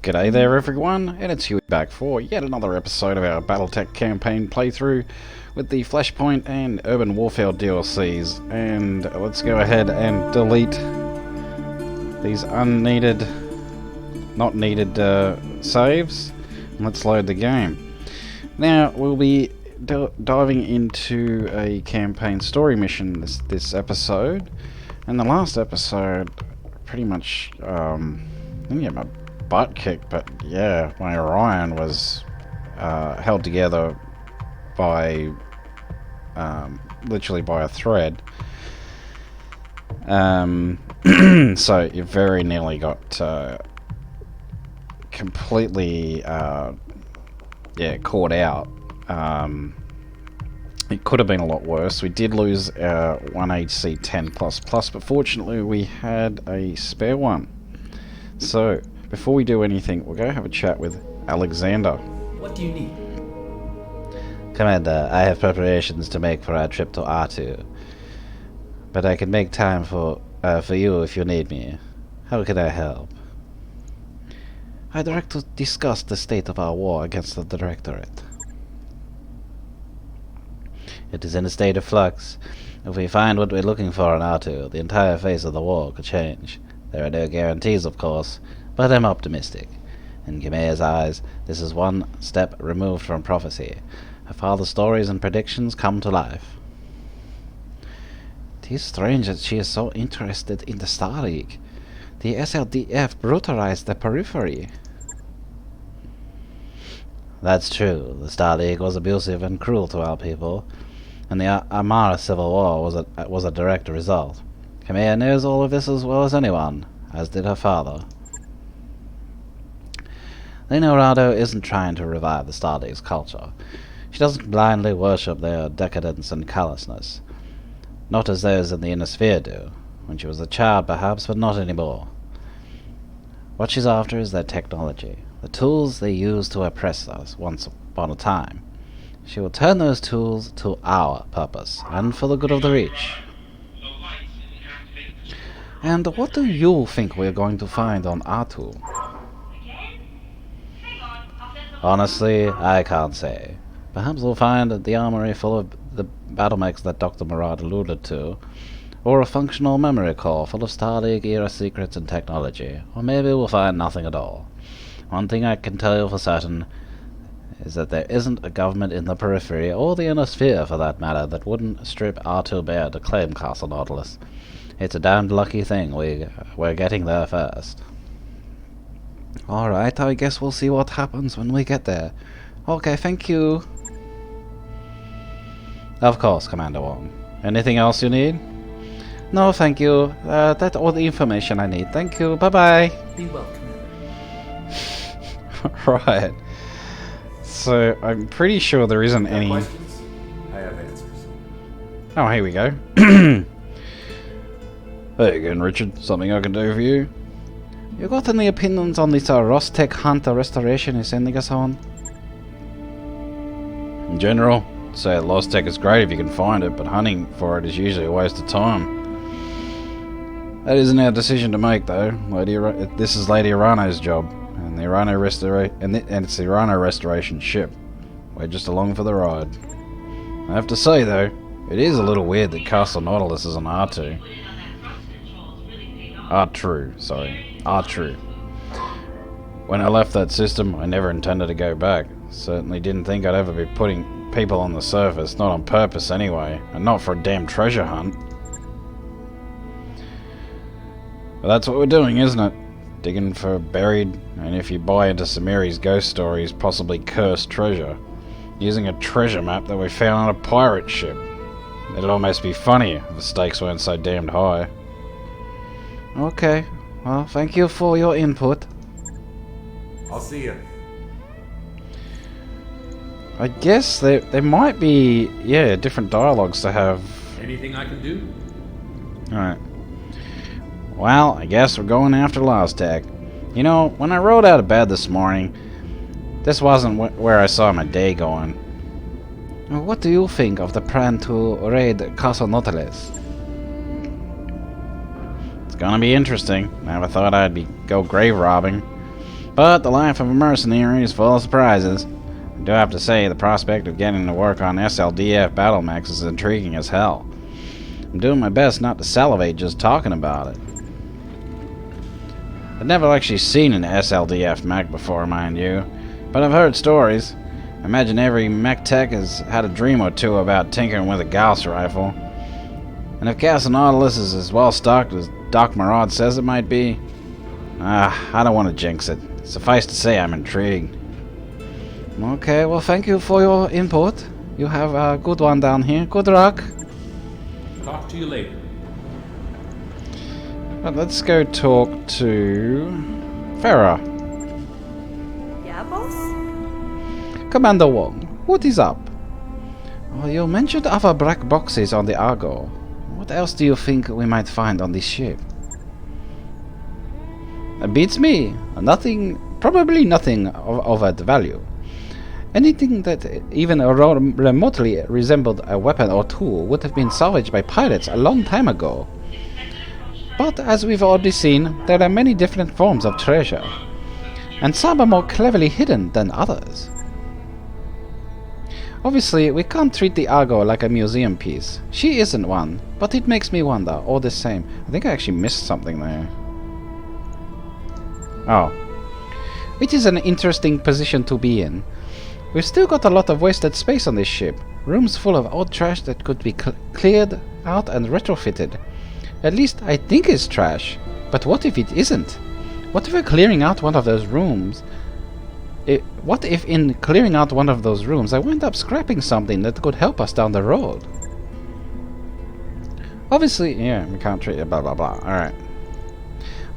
G'day there everyone, and it's Huey back for yet another episode of our BattleTech campaign playthrough with the Flashpoint and Urban Warfare DLCs. And let's go ahead and delete these not needed saves. Let's load the game. Now we'll be diving into a campaign story mission this episode. And the last episode, pretty much, I didn't get my butt kicked, but yeah, my Orion was held together by literally by a thread. So you very nearly got completely caught out. It could have been a lot worse. We did lose our 1 HC 10++, but fortunately we had a spare one. So before we do anything, we'll go have a chat with Alexander. What do you need? Commander, I have preparations to make for our trip to Artru, but I can make time for you if you need me. How can I help? I'd like to discuss the state of our war against the Directorate. It is in a state of flux. If we find what we're looking for in Artru, the entire face of the war could change. There are no guarantees, of course, but I'm optimistic. In Khmer's eyes, this is one step removed from prophecy. Her father's stories and predictions come to life. It is strange that she is so interested in the Star League. The SLDF brutalized the periphery. That's true. The Star League was abusive and cruel to our people, and the Amara Civil War was a direct result. Khmer knows all of this as well as anyone, as did her father. Leonardo isn't trying to revive the Star League's culture. She doesn't blindly worship their decadence and callousness. Not as those in the Inner Sphere do. When she was a child, perhaps, but not anymore. What she's after is their technology, the tools they used to oppress us once upon a time. She will turn those tools to our purpose, and for the good of the Reach. And what do you think we're going to find on Artru? Honestly, I can't say. Perhaps we'll find the armory full of the battle mechs that Dr. Murad alluded to, or a functional memory core full of Star League era secrets and technology, or maybe we'll find nothing at all. One thing I can tell you for certain is that there isn't a government in the periphery, or the Inner Sphere for that matter, that wouldn't strip Artru bare to claim Castle Nautilus. It's a damned lucky thing we're getting there first. Alright, I guess we'll see what happens when we get there. Okay, thank you. Of course, Commander Wong. Anything else you need? No, thank you. That's all the information I need. Thank you. Bye-bye. Be well, Commander. Right. So, I'm pretty sure there isn't any... Questions? I have answers. Oh, here we go. Hey again, Richard. Something I can do for you? You got any opinions on this Rostec Hunter restoration you're sending us on? In general, say Lost Tech is great if you can find it, but hunting for it is usually a waste of time. That isn't our decision to make, though. This is Lady Arano's job, and the Arano it's the Arano restoration ship. We're just along for the ride. I have to say, though, it is a little weird that Castle Nautilus is an Artru. Artru. When I left that system, I never intended to go back. Certainly didn't think I'd ever be putting people on the surface, not on purpose anyway, and not for a damn treasure hunt. But that's what we're doing, isn't it? Digging for buried, and if you buy into Samiri's ghost stories, possibly cursed treasure. Using a treasure map that we found on a pirate ship. It'd almost be funny if the stakes weren't so damned high. Okay, well, thank you for your input. I'll see you. I guess there might be, different dialogues to have. Anything I can do? Alright. Well, I guess we're going after Lost Tech. You know, when I rode out of bed this morning, this wasn't where I saw my day going. What do you think of the plan to raid Castle Nautilus? It's gonna be interesting. Never thought I'd go grave robbing. But the life of a mercenary is full of surprises. I do have to say, the prospect of getting to work on SLDF battle mechs is intriguing as hell. I'm doing my best not to salivate just talking about it. I've never actually seen an SLDF mech before, mind you, but I've heard stories. I imagine every mech tech has had a dream or two about tinkering with a Gauss rifle. And if Castle Nautilus is as well stocked as Doc Marad says it might be, I don't want to jinx it. Suffice to say, I'm intrigued. Okay, well, thank you for your input. You have a good one down here. Good luck. Talk to you later. But let's go talk to Farah. Yeah, boss? Commander Wong, what is up? Oh, you mentioned other black boxes on the Argo. What else do you think we might find on this ship? It beats me. Nothing, probably nothing of that value. Anything that even remotely resembled a weapon or tool would have been salvaged by pirates a long time ago. But as we've already seen, there are many different forms of treasure, and some are more cleverly hidden than others. Obviously, we can't treat the Argo like a museum piece. She isn't one, but it makes me wonder, all the same. I think I actually missed something there. Oh. It is an interesting position to be in. We've still got a lot of wasted space on this ship. Rooms full of old trash that could be cleared out and retrofitted. At least I think it's trash. But what if it isn't? What if we're clearing out one of those rooms? What if in clearing out one of those rooms I wind up scrapping something that could help us down the road? Obviously, yeah, we can't treat it, blah blah blah. Alright.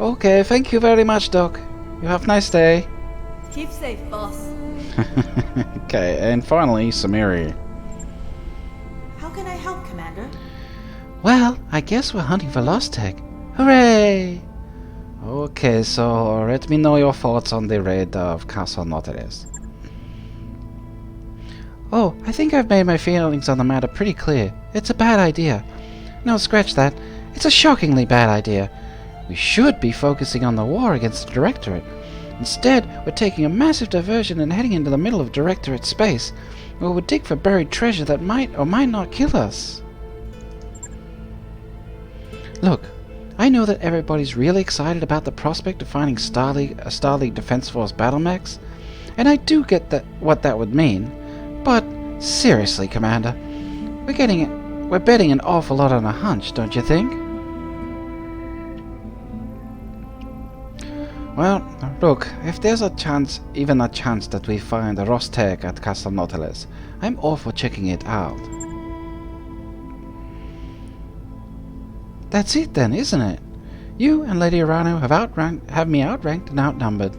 Okay, thank you very much, Doc. You have a nice day. Keep safe, boss. Okay, and finally, Samiri. How can I help, Commander? Well, I guess we're hunting for lost tech. Hooray! Okay, so let me know your thoughts on the raid of Castle Nautilus. Oh, I think I've made my feelings on the matter pretty clear. It's a bad idea. No, scratch that. It's a shockingly bad idea. We should be focusing on the war against the Directorate. Instead, we're taking a massive diversion and heading into the middle of Directorate space, where we'll dig for buried treasure that might or might not kill us. Look, I know that everybody's really excited about the prospect of finding Starleague Defense Force battle mechs, and I do get what that would mean, but seriously, Commander, we're betting an awful lot on a hunch, don't you think? Well, look, if there's a chance, even a chance that we find a Ross Tech at Castle Nautilus, I'm all for checking it out. That's it then, isn't it? You and Lady Arano have me outranked and outnumbered.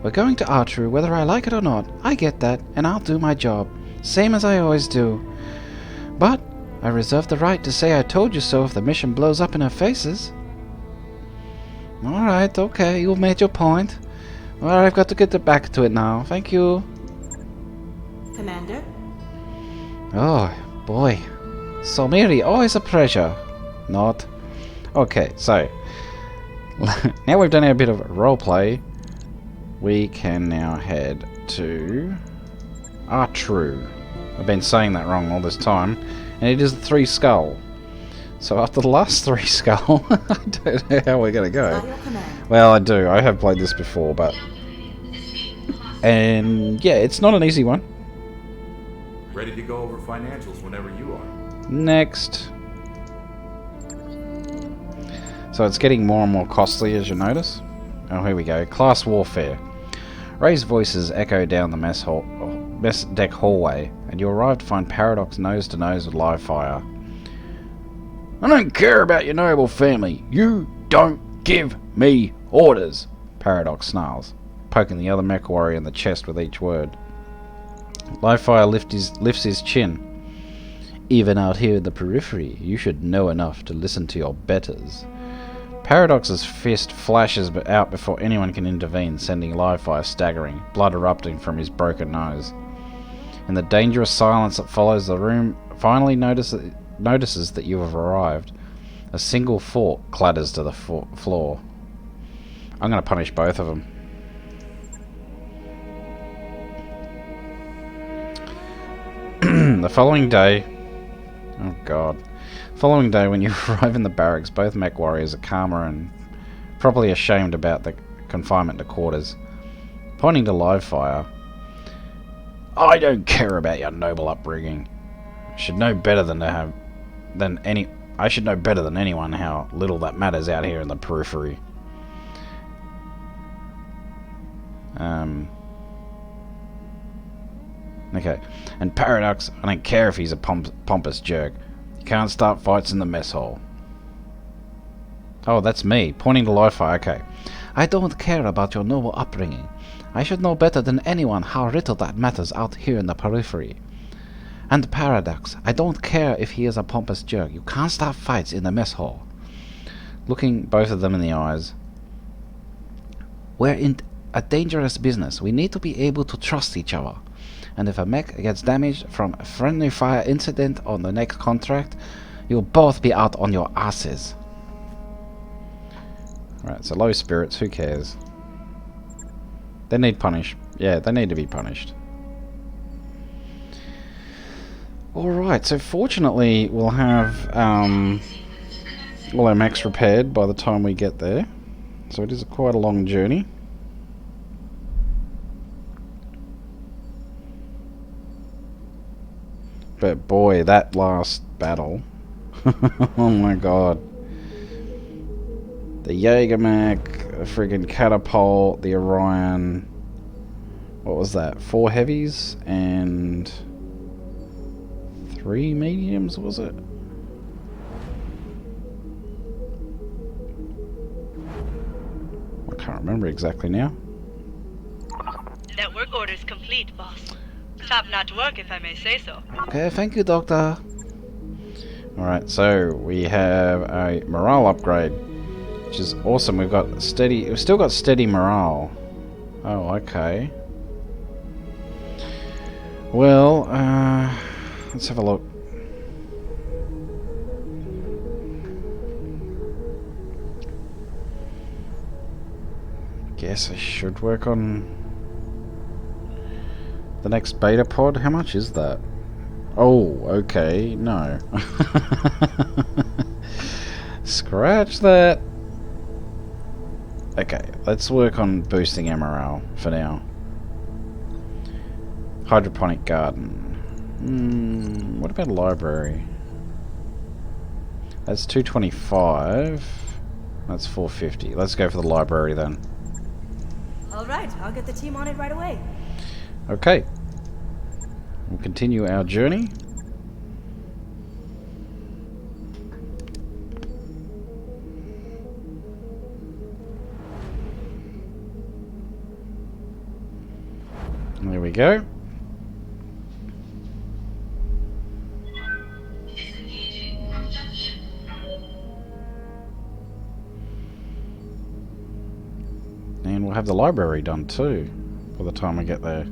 We're going to Artru whether I like it or not. I get that, and I'll do my job. Same as I always do. But I reserve the right to say I told you so if the mission blows up in our faces. Alright, okay, you've made your point. Well, I've got to get back to it now. Thank you. Commander? Oh, boy. Samiri, always a pleasure. Not. Okay, so. Now we've done a bit of roleplay. We can now head to Artru. I've been saying that wrong all this time. And it is the 3 skull. So after the last 3 skull, I don't know how we're going to go. Well, I do. I have played this before, but... And yeah, it's not an easy one. Ready to go over financials whenever you are. Next. So it's getting more and more costly, as you notice. Oh, here we go. Class Warfare. Raised voices echo down the mess deck hallway, and you arrive to find Paradox nose to nose with Livefire. I don't care about your noble family. You don't give me orders, Paradox snarls, poking the other mech warrior in the chest with each word. Livefire lifts his chin. Even out here in the periphery, you should know enough to listen to your betters. Paradox's fist flashes out before anyone can intervene, sending Livefire staggering, blood erupting from his broken nose. In the dangerous silence that follows, the room finally notices that you have arrived. A single fork clatters to the floor. I'm going to punish both of them. The following day... Oh god. Following day, when you arrive in the barracks, both mech warriors are calmer and probably ashamed about the confinement to quarters. Pointing to Livefire. I don't care about your noble upbringing. I should know better than I should know better than anyone how little that matters out here in the periphery. Okay. And Paradox, I don't care if he's a pompous jerk. You can't start fights in the mess hall. Oh, that's me, pointing to Livefire, okay. I don't care about your noble upbringing. I should know better than anyone how little that matters out here in the periphery. And Paradox, I don't care if he is a pompous jerk. You can't start fights in the mess hall. Looking both of them in the eyes. We're in a dangerous business. We need to be able to trust each other. And if a mech gets damaged from a friendly fire incident on the next contract, you'll both be out on your asses. Right, so low spirits, who cares? They need punish. Yeah, they need to be punished. Alright, so fortunately we'll have all our mechs repaired by the time we get there. So it is quite a long journey. But boy, that last battle. Oh my god. The Jaeger mech, the friggin' catapult, the Orion. What was that? 4 heavies and 3 mediums, was it? I can't remember exactly now. That work order is complete, boss. Top-notch work, if I may say so. Okay, thank you, Doctor. Alright, so we have a morale upgrade, which is awesome. We've still got steady morale. Oh, okay. Well, let's have a look. Guess I should work on the next beta pod. How much is that? Oh, okay, no. Scratch that. Okay, let's work on boosting our morale for now. Hydroponic garden. What about a library? That's 225. That's 450. Let's go for the library then. Alright, I'll get the team on it right away. Okay. We'll continue our journey. There we go. And we'll have the library done too by the time we get there.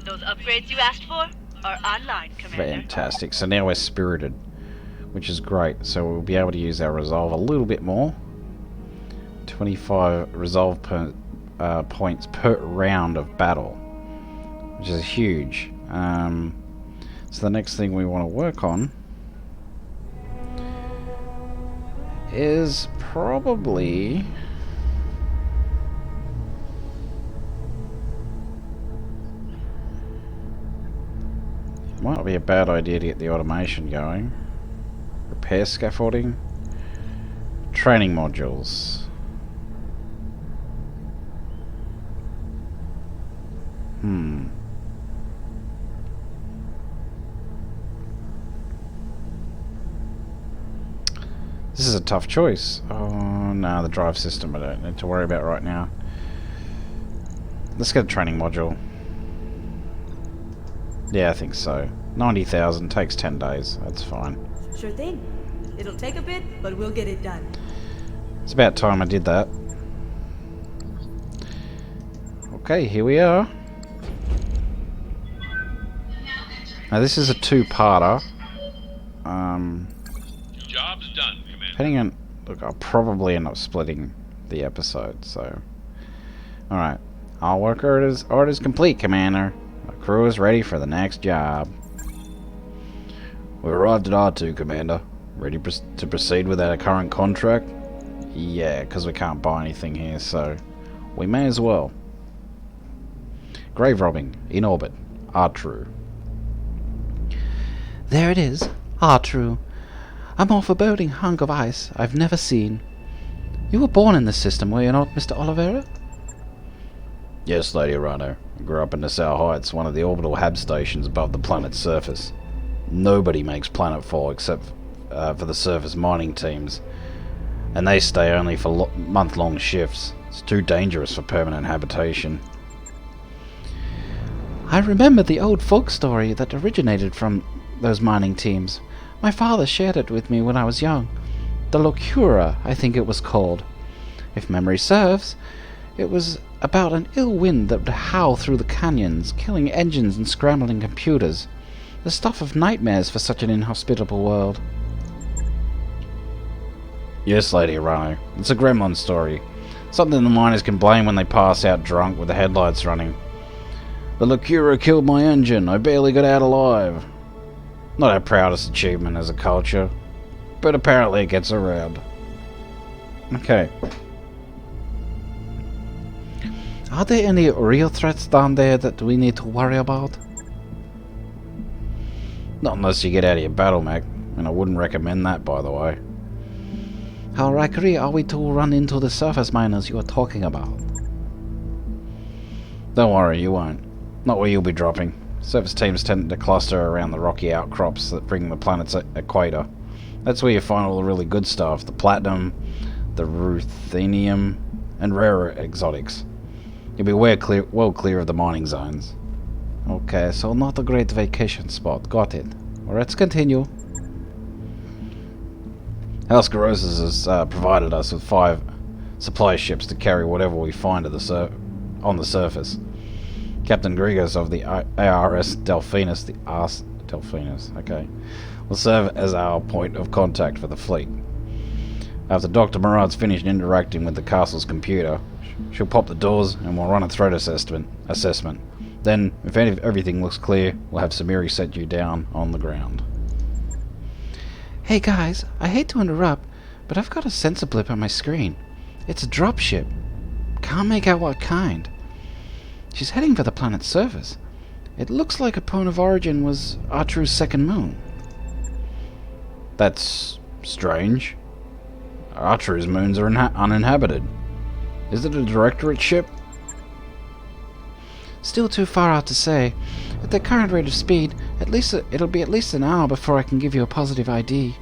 Those upgrades you asked for are online, Commander. Fantastic. So now we're spirited, which is great. So we'll be able to use our resolve a little bit more. 25 resolve points per round of battle, which is huge. So the next thing we want to work on is probably might be a bad idea to get the automation going. Repair scaffolding, training modules. This is a tough choice. Oh no, the drive system I don't need to worry about right now. Let's get a training module. Yeah, I think so. 90,000 takes 10 days. That's fine. Sure thing. It'll take a bit, but we'll get it done. It's about time I did that. Okay, here we are. Now this is a two-parter. Job's done, Commander. Depending on... Look, I'll probably end up splitting the episode, so... Alright. All work orders complete, Commander. The crew is ready for the next job. We arrived at Artru, Commander. Ready to proceed with our current contract? Yeah, because we can't buy anything here, so we may as well. Grave robbing, in orbit. Artru. There it is. Artru. A more foreboding hunk of ice I've never seen. You were born in this system, were you not, Mr. Oliveira? Yes, Lady Rhino. I grew up in the South Heights, one of the orbital hab stations above the planet's surface. Nobody makes planetfall except for the surface mining teams, and they stay only for month-long shifts. It's too dangerous for permanent habitation. I remember the old folk story that originated from those mining teams. My father shared it with me when I was young. The Locura, I think it was called. If memory serves, it was about an ill wind that would howl through the canyons, killing engines and scrambling computers. The stuff of nightmares for such an inhospitable world. Yes, Lady Rhino. It's a gremlin story. Something the miners can blame when they pass out drunk with the headlights running. The Locura killed my engine. I barely got out alive. Not our proudest achievement as a culture, but apparently it gets around. Okay. Are there any real threats down there that we need to worry about? Not unless you get out of your battle mech, and I wouldn't recommend that, by the way. How likely are we to run into the surface miners you are talking about? Don't worry, you won't. Not where you'll be dropping. Surface teams tend to cluster around the rocky outcrops that bring the planet's equator. That's where you find all the really good stuff, the platinum, the ruthenium, and rarer exotics. You'll be well clear of the mining zones. Okay, so not a great vacation spot. Got it. Well, let's continue. House Roses has provided us with 5 supply ships to carry whatever we find on the surface. Captain Grigos of the ARS Delphinus, okay, will serve as our point of contact for the fleet. After Dr. Murad's finished interacting with the castle's computer, she'll pop the doors and we'll run a threat assessment. Then, if everything looks clear, we'll have Samiri set you down on the ground. Hey guys, I hate to interrupt, but I've got a sensor blip on my screen. It's a dropship. Can't make out what kind. She's heading for the planet's surface. It looks like her point of origin was Artru's second moon. That's strange. Artru's moons are uninhabited. Is it a directorate ship? Still too far out to say. At the current rate of speed, it'll be at least an hour before I can give you a positive ID.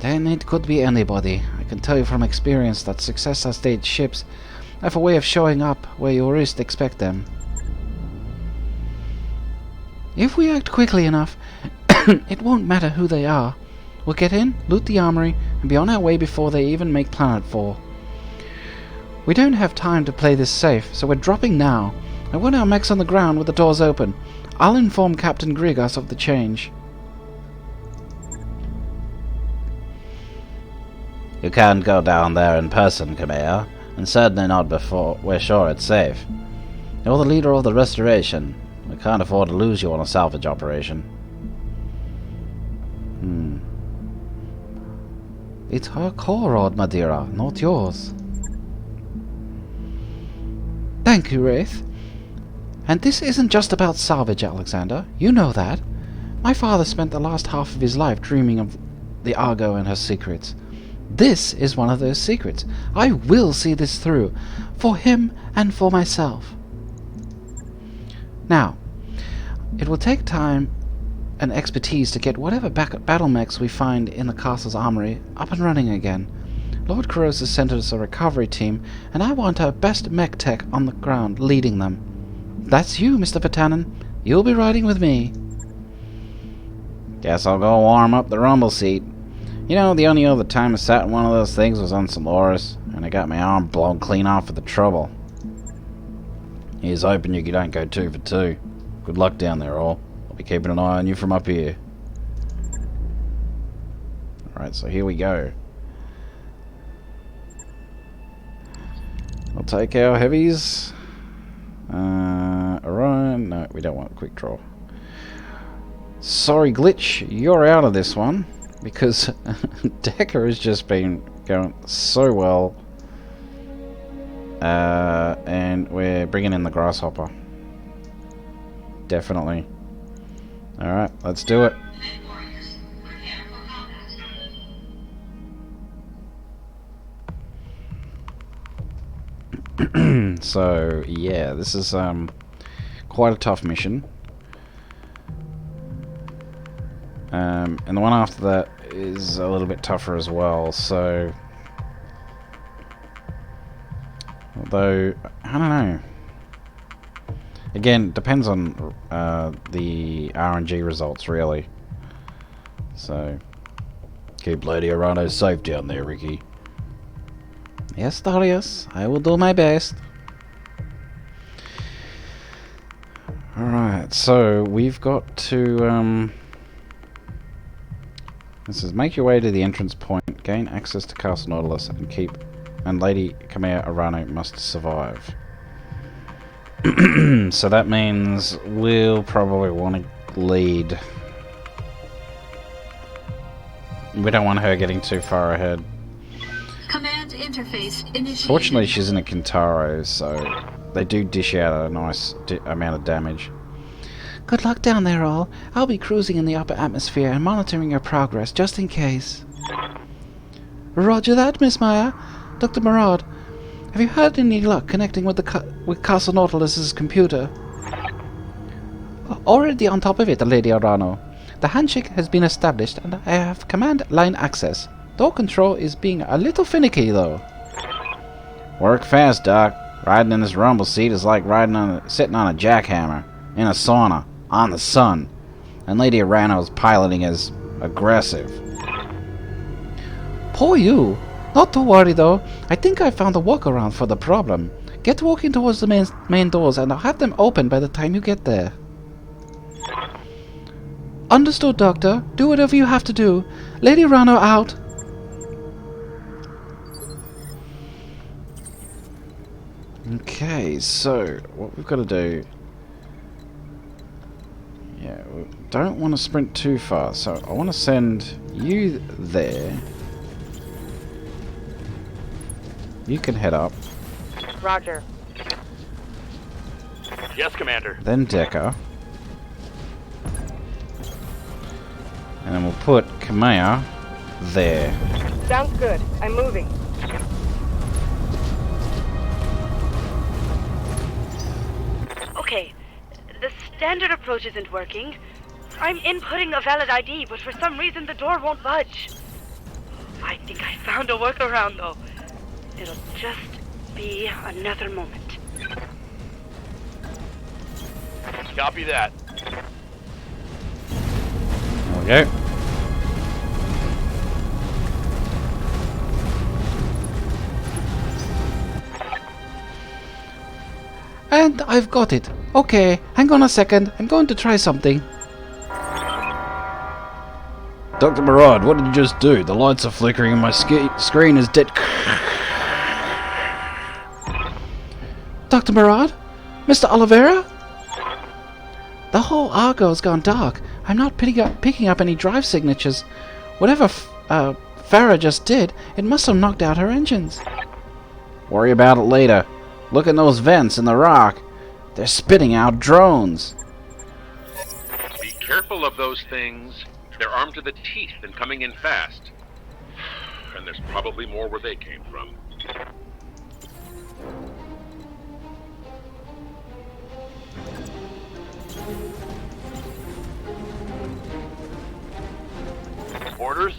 Then it could be anybody. I can tell you from experience that successor-stage ships have a way of showing up where you least expect them. If we act quickly enough, it won't matter who they are. We'll get in, loot the armory, and be on our way before they even make planetfall. We don't have time to play this safe, so we're dropping now. I want our mechs on the ground with the doors open. I'll inform Captain Grigos of the change. You can't go down there in person, Kamea, and certainly not before we're sure it's safe. You're the leader of the Restoration. We can't afford to lose you on a salvage operation. It's her core rod, Madeira, not yours. Thank you, Wraith. And this isn't just about salvage, Alexander. You know that. My father spent the last half of his life dreaming of the Argo and her secrets. This is one of those secrets. I will see this through, for him and for myself. Now, it will take time and expertise to get whatever battle mechs we find in the castle's armory up and running again. Lord Kuros has sent us a recovery team, and I want our best mech tech on the ground leading them. That's you, Mr. Vatanen. You'll be riding with me. Guess I'll go warm up the rumble seat. You know, the only other time I sat in one of those things was on Solaris, and I got my arm blown clean off for the trouble. Here's hoping you don't go 2 for 2. Good luck down there, all. I'll be keeping an eye on you from up here. Alright, so here we go. We'll take our heavies. Alright. No, we don't want quick draw. Sorry, Glitch, you're out of this one because Decker has just been going so well, and we're bringing in the Grasshopper. Definitely. All right, let's do it. So yeah, this is quite a tough mission. And the one after that is a little bit tougher as well, so... Although, I don't know. Again, depends on the RNG results, really. So... Keep Lady Arano safe down there, Ricky. Yes, Darius, I will do my best. Alright, so we've got to... This is make your way to the entrance point, gain access to Castle Nautilus, and Lady Commander Arano must survive. So that means we'll probably want to lead. We don't want her getting too far ahead. Command interface initiated. Fortunately, she's in a Kintaro, so they do dish out a nice amount of damage. Good luck down there, all. I'll be cruising in the upper atmosphere and monitoring your progress, just in case. Roger that, Miss Maya. Dr. Murad, have you had any luck connecting with with Castle Nautilus's computer? Already on top of it, Lady Arano. The handshake has been established, and I have command line access. Door control is being a little finicky, though. Work fast, Doc. Riding in this rumble seat is like sitting on a jackhammer in a sauna on the sun, and Lady Arano's piloting is aggressive. Poor you. Not to worry, though. I think I found a workaround for the problem. Get walking towards the main doors, and I'll have them open by the time you get there. Understood, Doctor. Do whatever you have to do. Lady Arano out. Okay, so what we've got to do... Yeah, we don't want to sprint too far, so I want to send you there. You can head up. Roger. Yes, Commander. Then Decker. And then we'll put Kamea there. Sounds good. I'm moving. Okay, the standard approach isn't working. I'm inputting a valid ID, but for some reason the door won't budge. I think I found a workaround, though. It'll just be another moment. Copy that. There we go. And I've got it. Okay, hang on a second. I'm going to try something. Dr. Murad, what did you just do? The lights are flickering and my screen is dead. Dr. Murad? Mr. Oliveira? The whole Argo's gone dark. I'm not picking up any drive signatures. Whatever Farah just did, it must have knocked out her engines. Worry about it later. Look at those vents in the rock. They're spitting out drones. Be careful of those things. They're armed to the teeth and coming in fast. And there's probably more where they came from. Orders?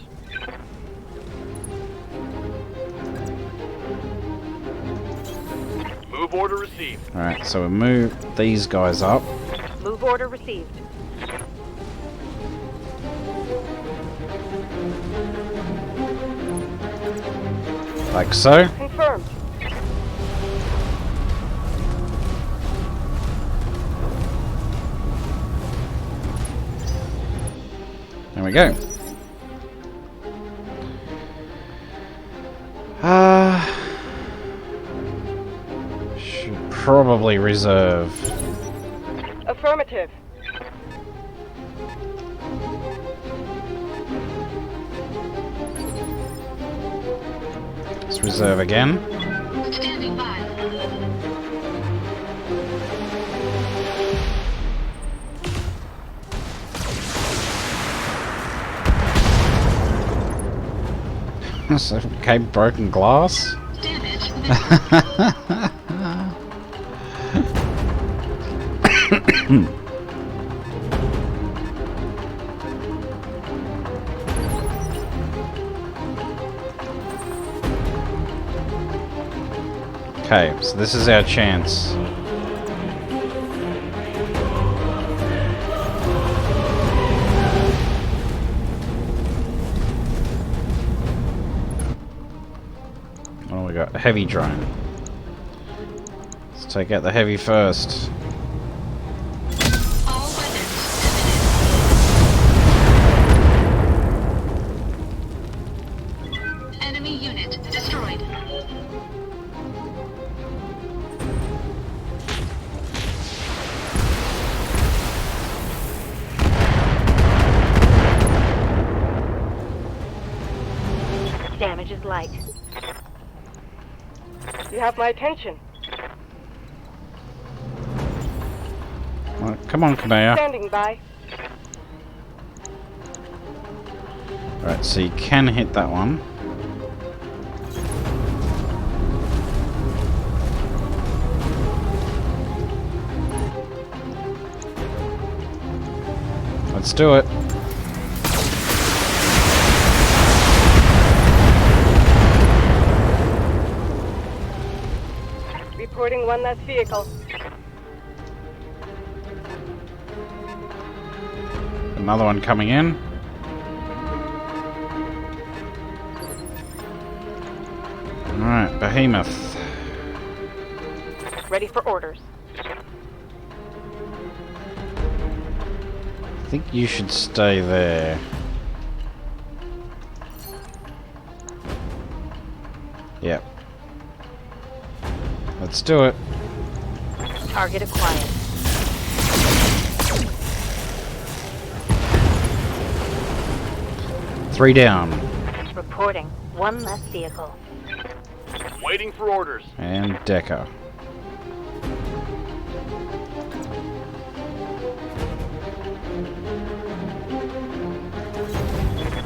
Move order received. Alright, so we move these guys up. Move order received. Like so. Confirmed. There we go. Should probably reserve. A Affirmative. Let's reserve again. Standing by. So, okay, broken glass. Damage. Okay, so this is our chance. Oh, we got a heavy drone. Let's take out the heavy first. All weapons emitted. Enemy unit destroyed. Damage is light. You have my attention. Well, come on, Kamea. Standing by. Alright, so you can hit that one. Let's do it. Reporting one less vehicle. Another one coming in. Alright, Behemoth. Ready for orders. I think you should stay there. Yep. Let's do it. Target acquired. Three down. Reporting one less vehicle. Waiting for orders. And Decker.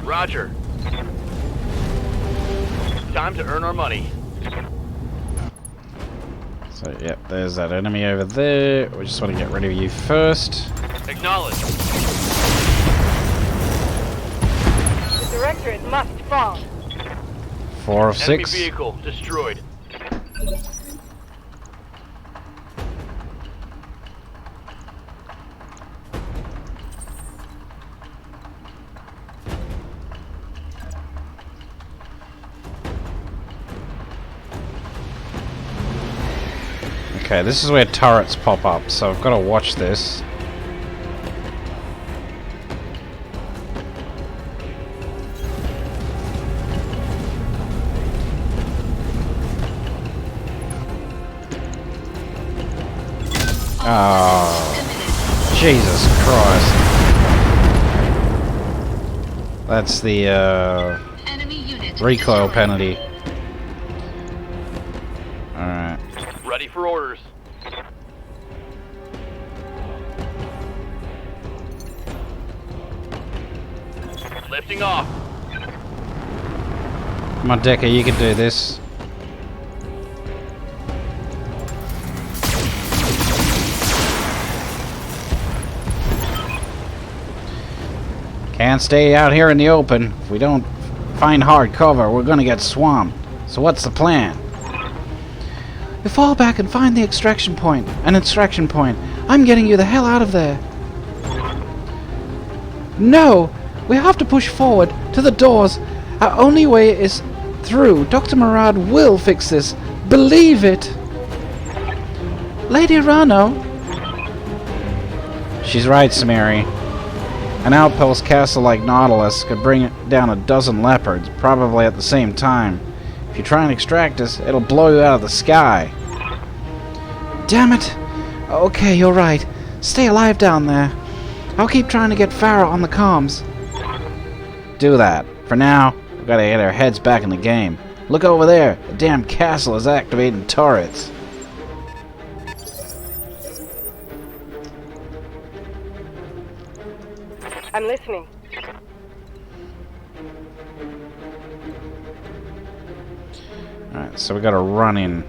Roger. Time to earn our money. So, yep, there's that enemy over there. We just want to get rid of you first. Acknowledge. The directorate must fall. 4 of Enemy 6. vehicle destroyed. Okay, this is where turrets pop up, so I've got to watch this. Oh, Jesus Christ. That's the Enemy unit recoil destroyed. penalty. Alright. Ready for orders. Lifting off. Come on, Decker, you can do this. Can't stay out here in the open. If we don't find hard cover, we're gonna get swamped. So what's the plan? You fall back and find the extraction point. An extraction point. I'm getting you the hell out of there. No! We have to push forward to the doors. Our only way is through. Dr. Murad will fix this. Believe it! Lady Rano. She's right, Samiri. An outpost castle like Nautilus could bring down a dozen leopards, probably at the same time. If you try and extract us, it'll blow you out of the sky. Damn it! Okay, you're right. Stay alive down there. I'll keep trying to get Farah on the comms. Do that. For now, we've got to get our heads back in the game. Look over there. The damn castle is activating turrets. I'm listening. Alright, so we got to run in.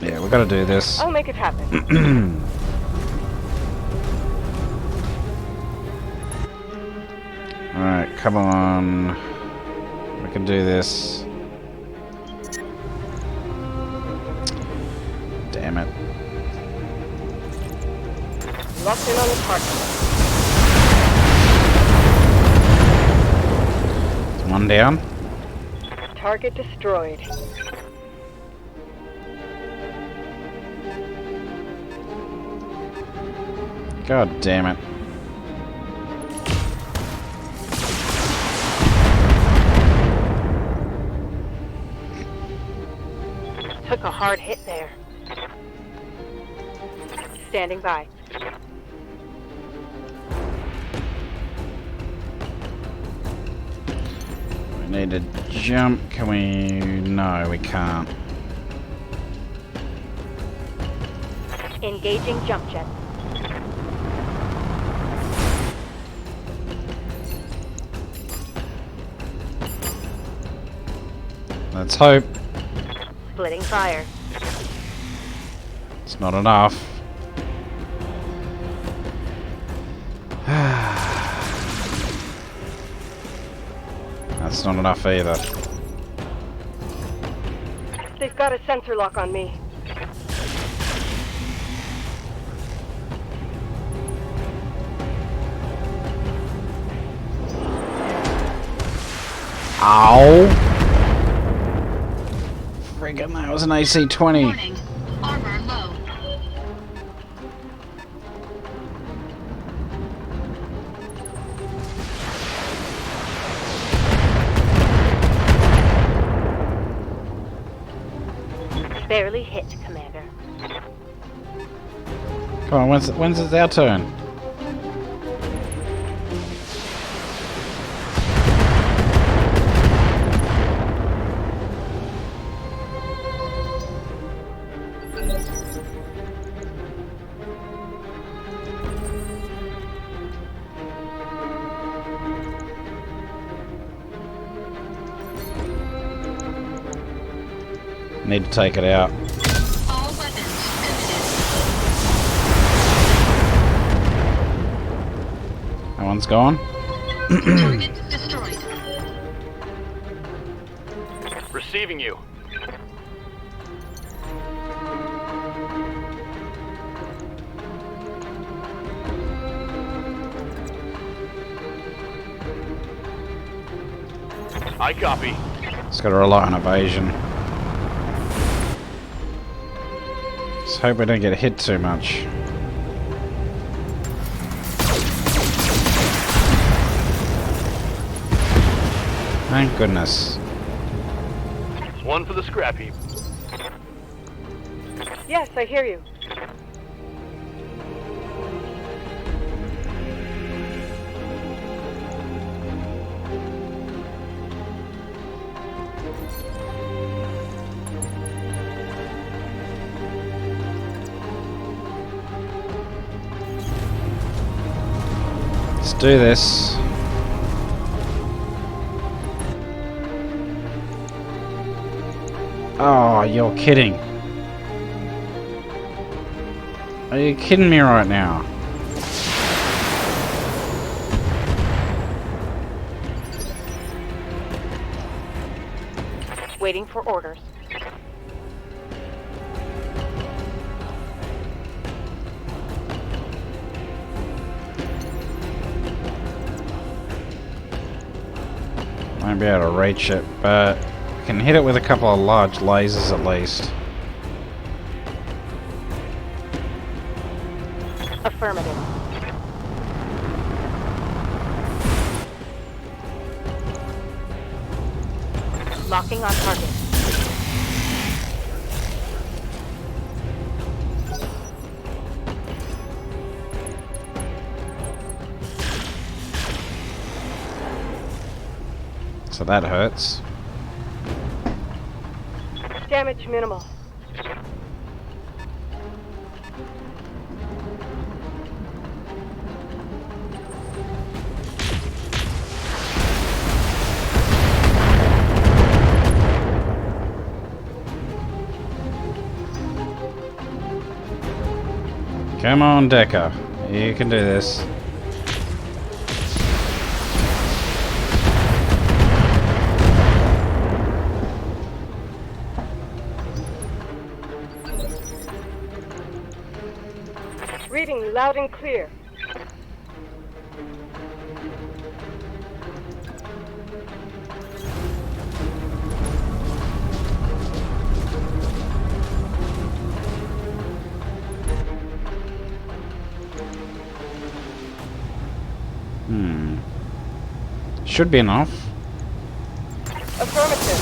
Yeah, we got to do this. I'll make it happen. Alright, come on. We can do this. Damn it. Locked in on the target. One down. Target destroyed. God damn it. Took a hard hit there. Standing by. We need to jump. Can we? No, we can't. Engaging jump jet. Let's hope. Splitting fire. It's not enough. That's not enough either. They've got a sensor lock on me. Ow! Friggin', that was an AC-20. Warning. Armor low. Barely hit, Commander. Come on, when's it our turn? Need to take it out. All weapons committed. That one's gone. Target destroyed. Receiving you. I copy. It's got to rely on evasion. Just hope we don't get hit too much. Thank goodness. One for the scrap heap. Yes, I hear you. Let's do this. Oh, you're kidding. Are you kidding me right now? Waiting for orders. Won't be able to reach it, but I can hit it with a couple of large lasers at least. Affirmative. Locking on target. So that hurts. Damage minimal. Come on, Decker. You can do this. Reading you loud and clear. Should be enough. Affirmative.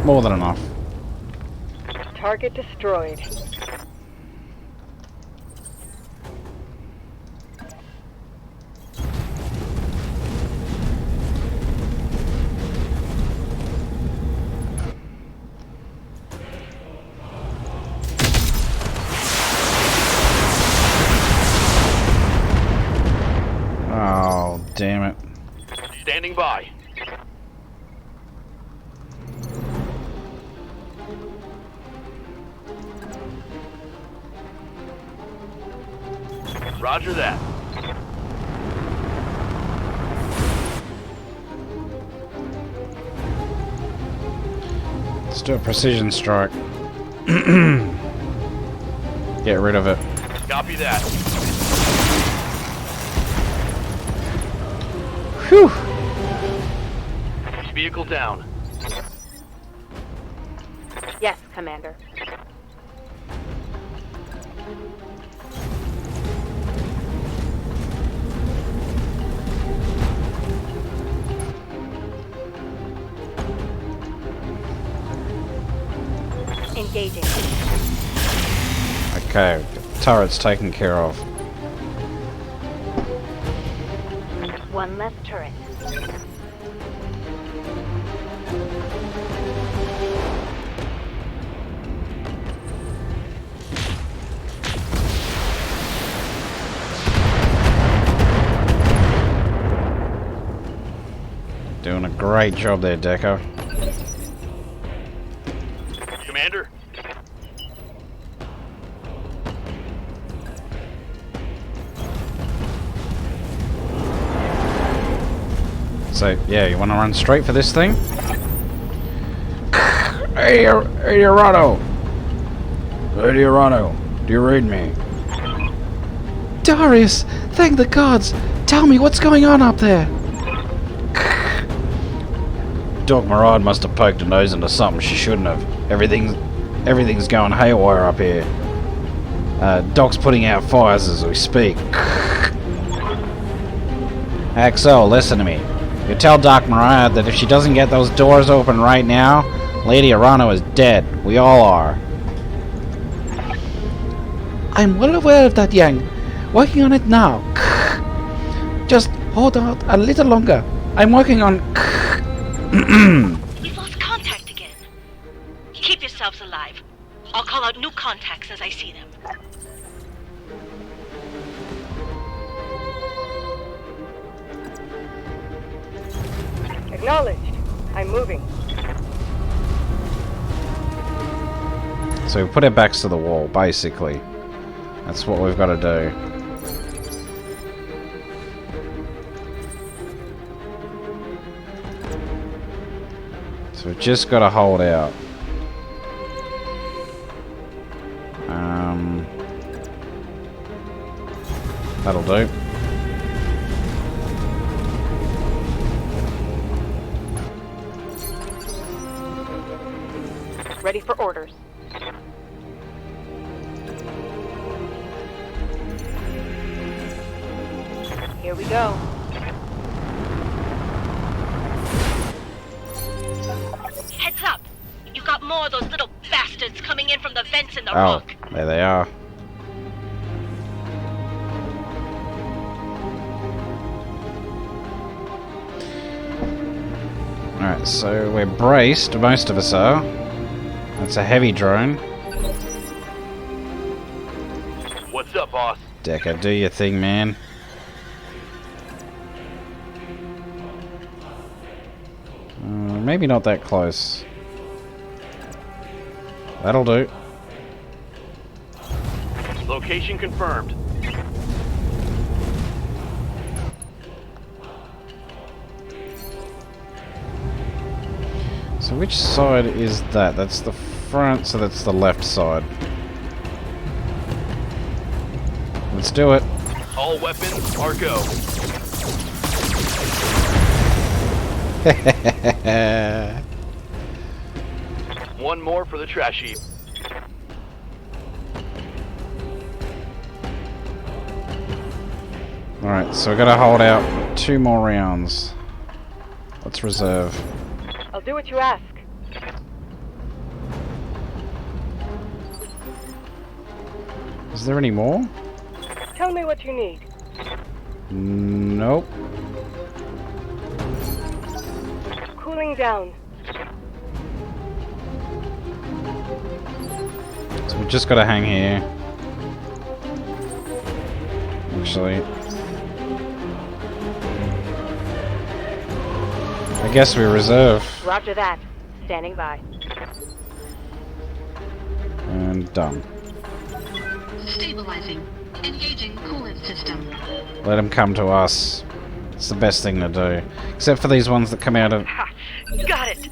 More than enough. Target destroyed. Oh, damn it. Standing by. Roger that. Let's do a precision strike. Get rid of it. Copy that. Whew. Vehicle down. Yes, Commander. Engaging. Okay, turret's taken care of. One less turret. Doing a great job there, Deco. Commander? So, yeah, you want to run straight for this thing? Hey, Artru! Hey, Artru, do you read me? Darius! Thank the gods! Tell me what's going on up there! Doc Marad must have poked her nose into something she shouldn't have. Everything's going haywire up here. Doc's putting out fires as we speak. Axel, listen to me. You tell Doc Marad that if she doesn't get those doors open right now, Lady Arano is dead. We all are. I'm well aware of that, Yang. Working on it now. Just hold out a little longer. I'm working on... We've lost contact again. Keep yourselves alive. I'll call out new contacts as I see them. Acknowledged. I'm moving. So we put our backs to the wall, basically. That's what we've got to do. So we've just got to hold out. That'll do. Ready for orders. Here we go. got more of those little bastards coming in from the vents in the Oh, rock. there they are. Alright, so we're braced, most of us are. That's a heavy drone. What's up, boss? Decker, do your thing, man. Maybe not that close. That'll do. Location confirmed. So which side is that? That's the front, so that's the left side. Let's do it. All weapons are go. One more for the trash heap. Alright, so we're gonna hold out 2 more rounds. Let's reserve. I'll do what you ask. Is there any more? Tell me what you need. Nope. Cooling down. So we just gotta hang here. Actually, I guess we reserve. Roger that. Standing by. And done. Stabilizing. Engaging coolant system. Let them come to us. It's the best thing to do. Except for these ones that come out of... Ha! Got it!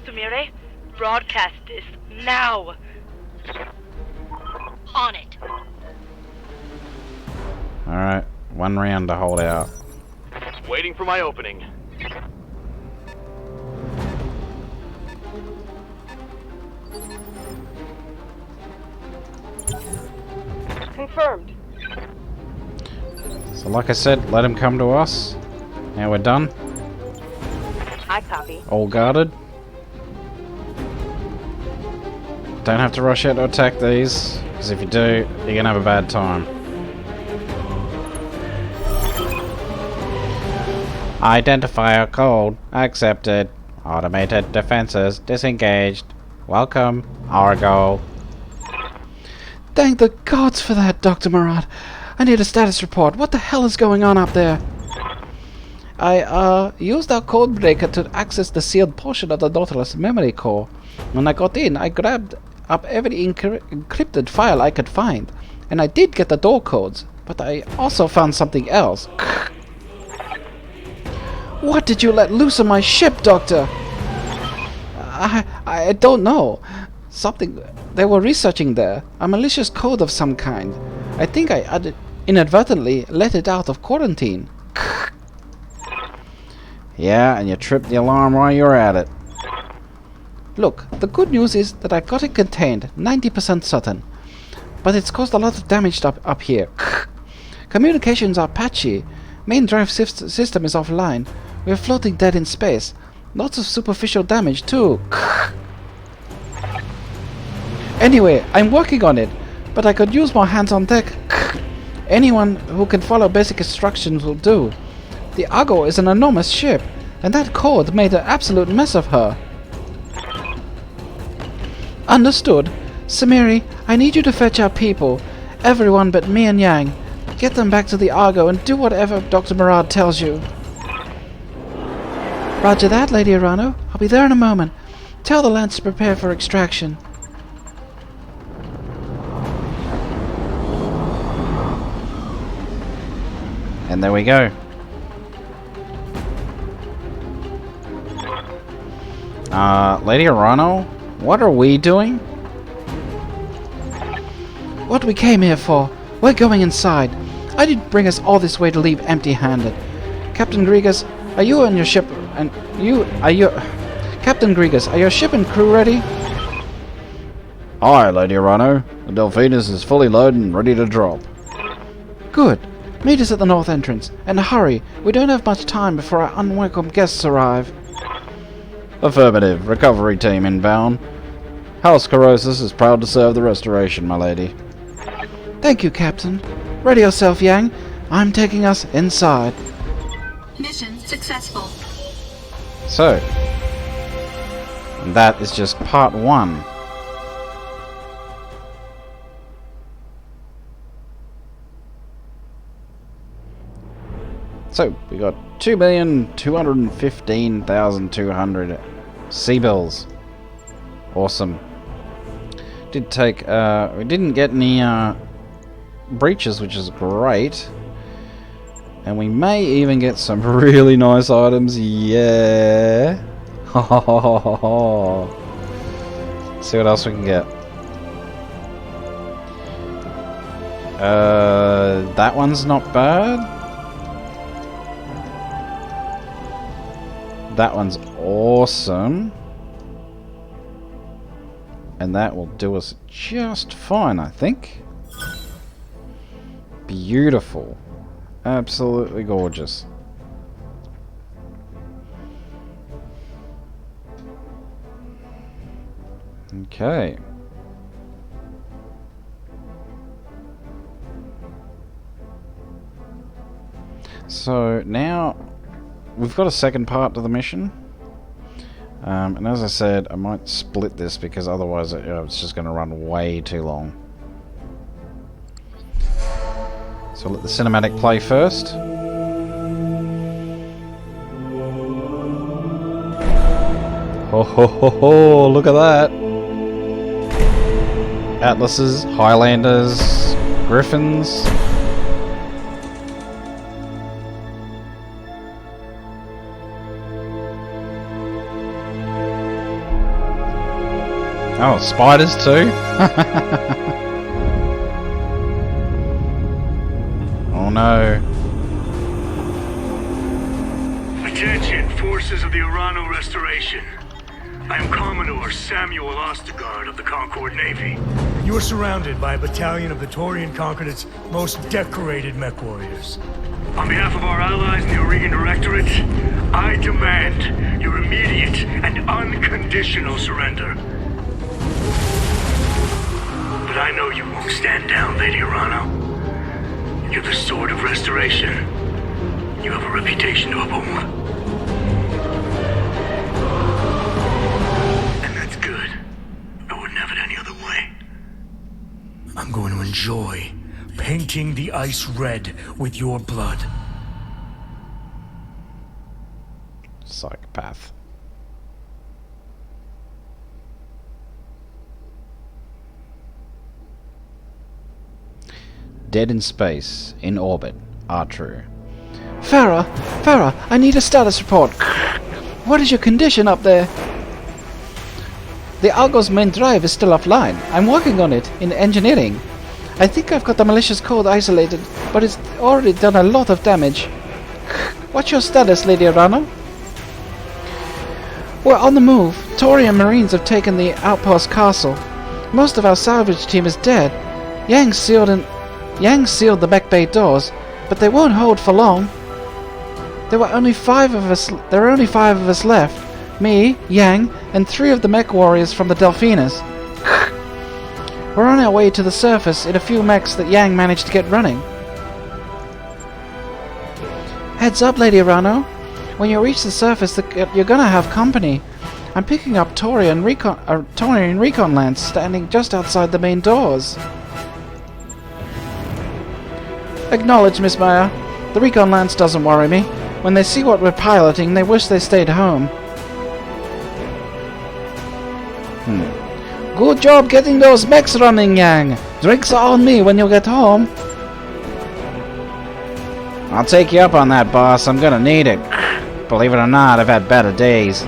Sumire, broadcast this now! On it. Alright, 1 round to hold out. Waiting for my opening. Confirmed. So like I said, let them come to us. Now we're done. I copy. All guarded. Don't have to rush out to attack these, because if you do, you're gonna have a bad time. Identifier code accepted. Automated defenses disengaged. Welcome, Argo. Thank the gods for that, Dr. Murad. I need a status report. What the hell is going on up there? I used our code breaker to access the sealed portion of the Nautilus memory core. When I got in, I grabbed up every encrypted file I could find, and I did get the door codes, but I also found something else. What did you let loose on my ship, Doctor? I don't know. Something they were researching there. A malicious code of some kind. I think I inadvertently let it out of quarantine. Yeah, and you tripped the alarm while you were at it. Look, the good news is that I got it contained, 90% certain. But it's caused a lot of damage up here. Communications are patchy. Main drive system is offline. We're floating dead in space. Lots of superficial damage too. Anyway, I'm working on it, but I could use more hands on deck. Anyone who can follow basic instructions will do. The Argo is an enormous ship, and that code made an absolute mess of her. Understood. Samiri, I need you to fetch our people. Everyone but me and Yang. Get them back to the Argo and do whatever Dr. Murad tells you. Roger that, Lady Arano. I'll be there in a moment. Tell the Lance to prepare for extraction. And there we go. Lady Arano, what are we doing? What we came here for. We're going inside. I didn't bring us all this way to leave empty-handed. Captain Grigas, are you and your ship and Captain Grigas, are your ship and crew ready? Aye, Lady Arano. The Delphinus is fully loaded and ready to drop. Good. Meet us at the north entrance, and hurry. We don't have much time before our unwelcome guests arrive. Affirmative. Recovery team inbound. House Corrosis is proud to serve the Restoration, my lady. Thank you, Captain. Ready yourself, Yang. I'm taking us inside. Mission successful. So, that is just part 1. So, we got 2,215,200 C-bills. Awesome. Did take, we didn't get any, breaches, which is great. And we may even get some really nice items, yeah. See what else we can get. That one's not bad. That one's awesome. And that will do us just fine, I think. Beautiful. Absolutely gorgeous. Okay. So now we've got a second part to the mission. And as I said, I might split this because otherwise it's just going to run way too long. So let the cinematic play first. Ho ho ho ho, look at that! Atlases, Highlanders, Griffins. Oh, spiders too? Oh no. Attention, forces of the Urano Restoration. I am Commodore Samuel Ostergaard of the Concord Navy. You are surrounded by a battalion of the Taurian Concordate's most decorated mech warriors. On behalf of our allies in the Aurigan Directorate, I demand your immediate and unconditional surrender. But I know you won't stand down, Lady Urano. You're the Sword of Restoration. You have a reputation to uphold. And that's good. I wouldn't have it any other way. I'm going to enjoy painting the ice red with your blood. Psychopath. Dead in space, in orbit, Artru. Farah, I need a status report. What is your condition up there? The Argo's main drive is still offline. I'm working on it in engineering. I think I've got the malicious code isolated, but it's already done a lot of damage. What's your status, Lady Urano? We're on the move. Taurian Marines have taken the outpost castle. Most of our salvage team is dead. Yang sealed the back bay doors, but they won't hold for long. There were only 5 of us left. Me, Yang, and 3 of the mech warriors from the Delphinus. We're on our way to the surface in a few mechs that Yang managed to get running. Heads up, Lady Urano. When you reach the surface, you're gonna have company. I'm picking up Taurian recon lance standing just outside the main doors. Acknowledge, Miss Maya. The recon lance doesn't worry me. When they see what we're piloting, they wish they stayed home. Good job getting those mechs running, Yang. Drinks are on me when you get home. I'll take you up on that, boss. I'm gonna need it. Believe it or not, I've had better days.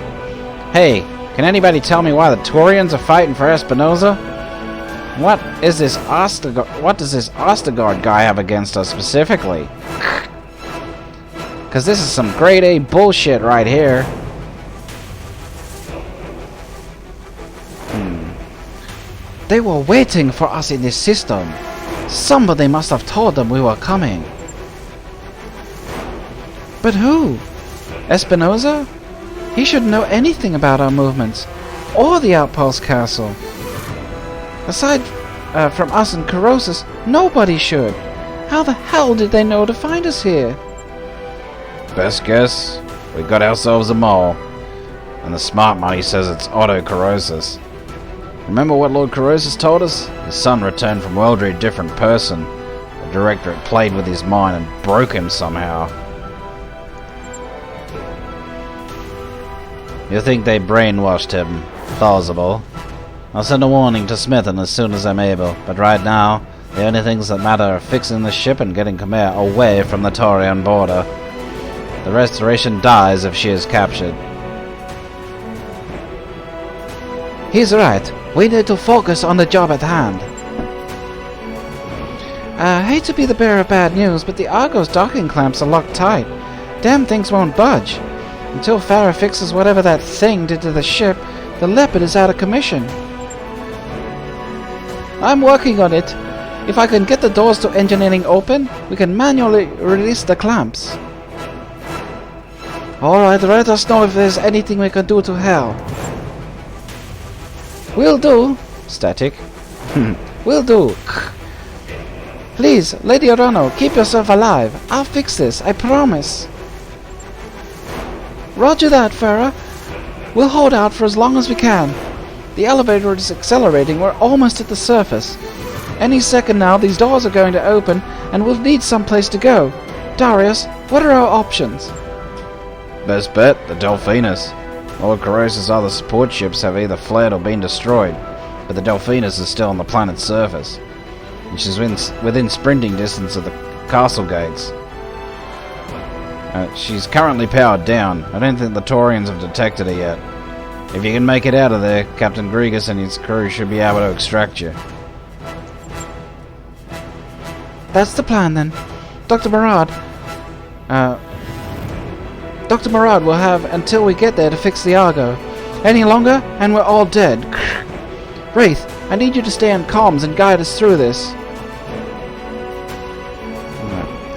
Hey, can anybody tell me why the Taurians are fighting for Espinosa? What does this Ostergaard guy have against us specifically? Because this is some grade A bullshit right here. They were waiting for us in this system. Somebody must have told them we were coming. But who? Espinosa? He shouldn't know anything about our movements, or the outpost castle. Aside from us and Corrosis, nobody should. How the hell did they know to find us here? Best guess, we got ourselves a mole. And the smart money says it's Otto Corrosis. Remember what Lord Corrosis told us? His son returned from Weldry a different person. The Directorate played with his mind and broke him somehow. You think they brainwashed him? Plausible. I'll send a warning to Smithen as soon as I'm able, but right now, the only things that matter are fixing the ship and getting Khmer away from the Taurian border. The Restoration dies if she is captured. He's right. We need to focus on the job at hand. I hate to be the bearer of bad news, but the Argo's docking clamps are locked tight. Damn things won't budge. Until Farah fixes whatever that thing did to the ship, the Leopard is out of commission. I'm working on it. If I can get the doors to engineering open, we can manually release the clamps. Alright, let us know if there's anything we can do to help. Will do. Static. Will do. Please, Lady Orano, keep yourself alive. I'll fix this, I promise. Roger that, Farah. We'll hold out for as long as we can. The elevator is accelerating. We're almost at the surface. Any second now, these doors are going to open, and we'll need some place to go. Darius, what are our options? Best bet, the Delphinus. Lord Corrosis' other support ships have either fled or been destroyed, but the Delphinus is still on the planet's surface. And she's within sprinting distance of the castle gates. She's currently powered down. I don't think the Taurians have detected her yet. If you can make it out of there, Captain Grigas and his crew should be able to extract you. That's the plan then. Dr. Murad will have until we get there to fix the Argo. Any longer, and we're all dead. Wraith, I need you to stay on comms and guide us through this.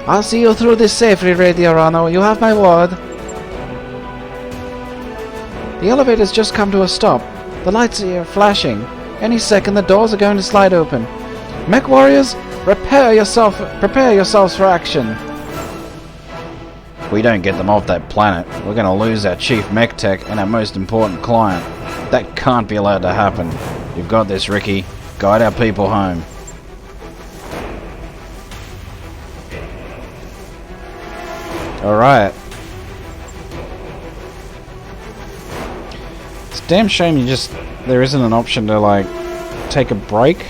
I'll see you through this safely, Lady Orano. You have my word. The elevator's just come to a stop. The lights are flashing. Any second, the doors are going to slide open. Mech warriors, prepare yourselves for action. If we don't get them off that planet, we're going to lose our chief mech tech and our most important client. That can't be allowed to happen. You've got this, Ricky. Guide our people home. Alright. It's a damn shame there isn't an option to, like, take a break.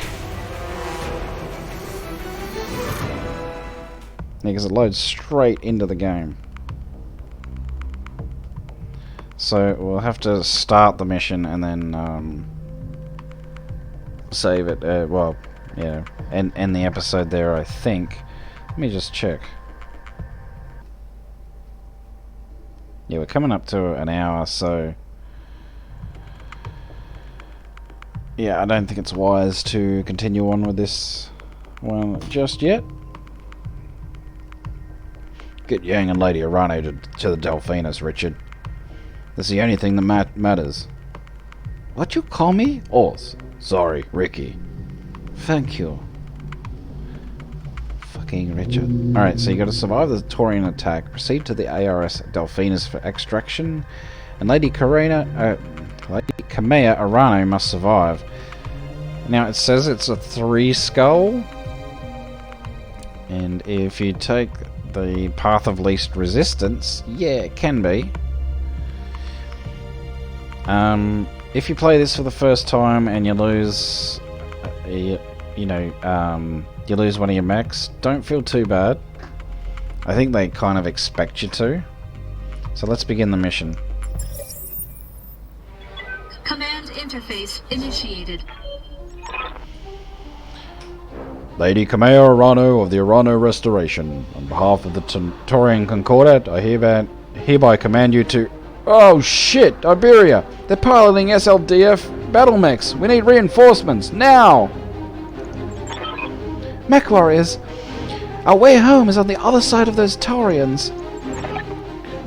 Yeah, because it loads straight into the game. So we'll have to start the mission and then save it. Well, yeah, end the episode there, I think. Let me just check. Yeah, we're coming up to an hour, so yeah, I don't think it's wise to continue on with this one just yet. Get Yang and Lady Orano to the Delphinus, Richard. That's the only thing that matters. What you call me? Oh, sorry, Ricky. Thank you. Fucking Richard. Alright, so you gotta survive the Taurian attack, proceed to the ARS Delphinus for extraction, and Lady Khmer Orano must survive. Now it says it's a 3-skull, and if you take the path of least resistance, yeah, it can be. If you play this for the first time and you lose, you lose one of your mechs, don't feel too bad. I think they kind of expect you to. So let's begin the mission. Command interface initiated. Lady Khmer Orano of the Orano Restoration, on behalf of the Taurian Concordat, I hereby command you to... Oh shit, Iberia! They're piloting SLDF battle mechs! We need reinforcements, now! Mech warriors, our way home is on the other side of those Taurians.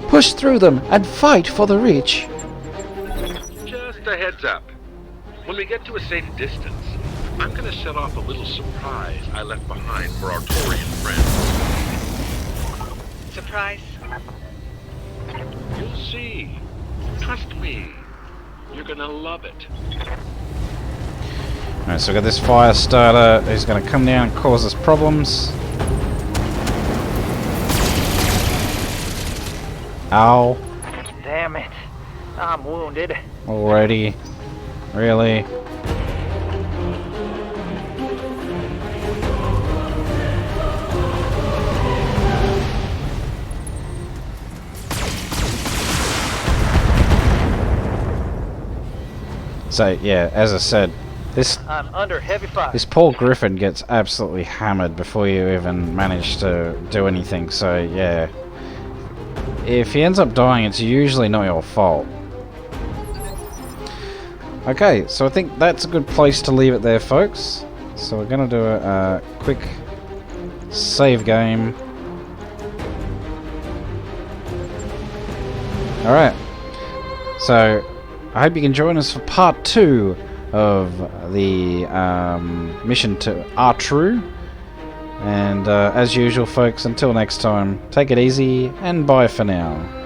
Push through them and fight for the Reach. Just a heads up. When we get to a safe distance, I'm gonna set off a little surprise I left behind for our Torian friends. Surprise? You'll see. Trust me. You're gonna love it. Alright, so we got this fire starter who's going to come down and cause us problems. Ow. Damn it. I'm wounded. Already. Really? So, yeah, as I said, I'm under heavy fire. this Paul Griffin gets absolutely hammered before you even manage to do anything, so yeah. If he ends up dying, it's usually not your fault. Okay, so I think that's a good place to leave it there, folks. So we're going to do a quick save game. Alright, so I hope you can join us for part 2 of the mission to Artru. And as usual, folks, until next time, take it easy and bye for now.